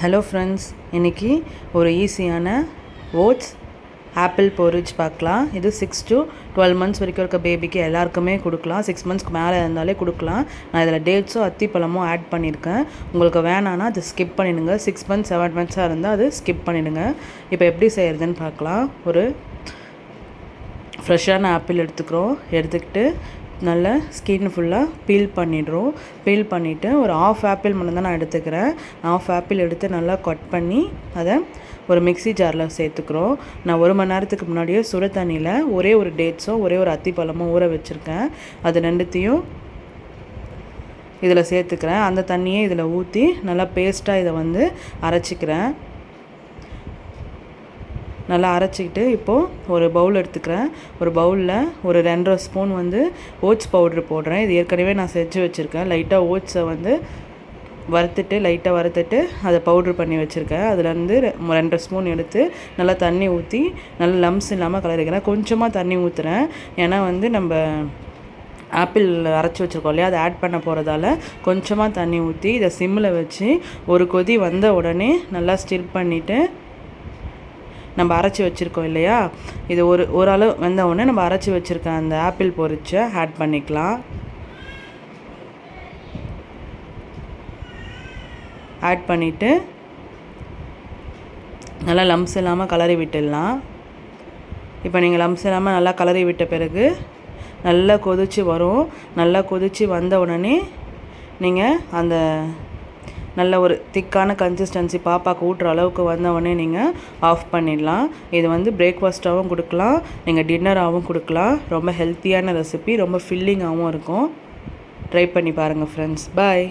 Hello friends, இன்றைக்கி ஒரு ஈஸியான ஓட்ஸ் ஆப்பிள் போரிச் பார்க்கலாம். இது 6 to 12 months வரைக்கும் இருக்க பேபிக்கு எல்லாருக்குமே கொடுக்கலாம். 6 monthsக்கு மேலே இருந்தாலே கொடுக்கலாம். நான் இதில் டேட்ஸோ அத்திப்பழமோ ஆட் பண்ணியிருக்கேன். உங்களுக்கு வேணான்னா அது ஸ்கிப் பண்ணிவிடுங்க. 6 months 7 monthஸாக இருந்தால் அது ஸ்கிப் பண்ணிவிடுங்க. இப்போ எப்படி செய்கிறதுன்னு பார்க்கலாம். ஒரு ஃப்ரெஷ்ஷான ஆப்பிள் எடுத்துக்கிட்டு நல்லா ஸ்கின் ஃபுல்லாக பீல் பண்ணிவிட்டு ஒரு ஆஃப் ஆப்பிள் மட்டும்தான் நான் எடுத்துக்கிறேன். ஆஃப் ஆப்பிள் எடுத்து நல்லா கட் பண்ணி அதை ஒரு மிக்ஸி ஜாரில் சேர்த்துக்கிறோம். நான் 1 மணி நேரத்துக்கு முன்னாடியே சுடு தண்ணியில் ஒரே ஒரு டேட்ஸும் ஒரே ஒரு அத்திப்பழமும் ஊற வச்சுருக்கேன். அது ரெண்டுத்தையும் இதில் சேர்த்துக்கிறேன். அந்த தண்ணியை இதில் ஊற்றி நல்லா பேஸ்ட்டாக இதை அரைச்சிக்கிறேன். நல்லா அரைச்சிக்கிட்டு இப்போது ஒரு பவுல் எடுத்துக்கிறேன். ஒரு பவுலில் ஒரு 2.5 ஸ்பூன் ஓட்ஸ் பவுட்ரு போடுறேன். இது ஏற்கனவே நான் செஞ்சு வச்சுருக்கேன். லைட்டாக ஓட்ஸை வறுத்துட்டு அதை பவுட்ரு பண்ணி வச்சுருக்கேன். அதுலேருந்து 2.5 ஸ்பூன் எடுத்து நல்லா தண்ணி ஊற்றி நல்லா லம்ஸ் இல்லாமல் கலரிக்கிறேன். கொஞ்சமாக தண்ணி ஊற்றுறேன். ஏன்னா நம்ம ஆப்பிள் அரைச்சி வச்சுருக்கோம் இல்லையா, அதை ஆட் பண்ண போகிறதால கொஞ்சமாக தண்ணி ஊற்றி இதை சிம்மில் வச்சு ஒரு கொதி வந்த உடனே நல்லா ஸ்டிர் பண்ணிவிட்டு நம்ம அரைச்சி வச்சுருக்கோம் இல்லையா, இது ஓரளவு வந்த உடனே நம்ம அரைச்சி வச்சுருக்க அந்த ஆப்பிள் பொரிச்சை ஆட் பண்ணிக்கலாம். ஆட் பண்ணிவிட்டு நல்லா லம்ஸ் இல்லாமல் கலரி விட்டுடலாம். இப்போ நீங்கள் லம்ஸ் இல்லாமல் நல்லா கலரி விட்ட பிறகு நல்லா கொதித்து வரும். நல்லா கொதித்து வந்த உடனே நீங்கள் அந்த நல்ல ஒரு திக்கான கன்சிஸ்டன்சி பாப்பாவுக்கு ஊட்டுற அளவுக்கு வந்தவுடனே நீங்கள் ஆஃப் பண்ணிடலாம். இது பிரேக்ஃபாஸ்ட்டாகவும் கொடுக்கலாம், நீங்கள் டின்னராகவும் கொடுக்கலாம். ரொம்ப ஹெல்த்தியான ரெசிபி, ரொம்ப ஃபில்லிங்காகவும் இருக்கும். ட்ரை பண்ணி பாருங்கள் ஃப்ரெண்ட்ஸ். பாய்.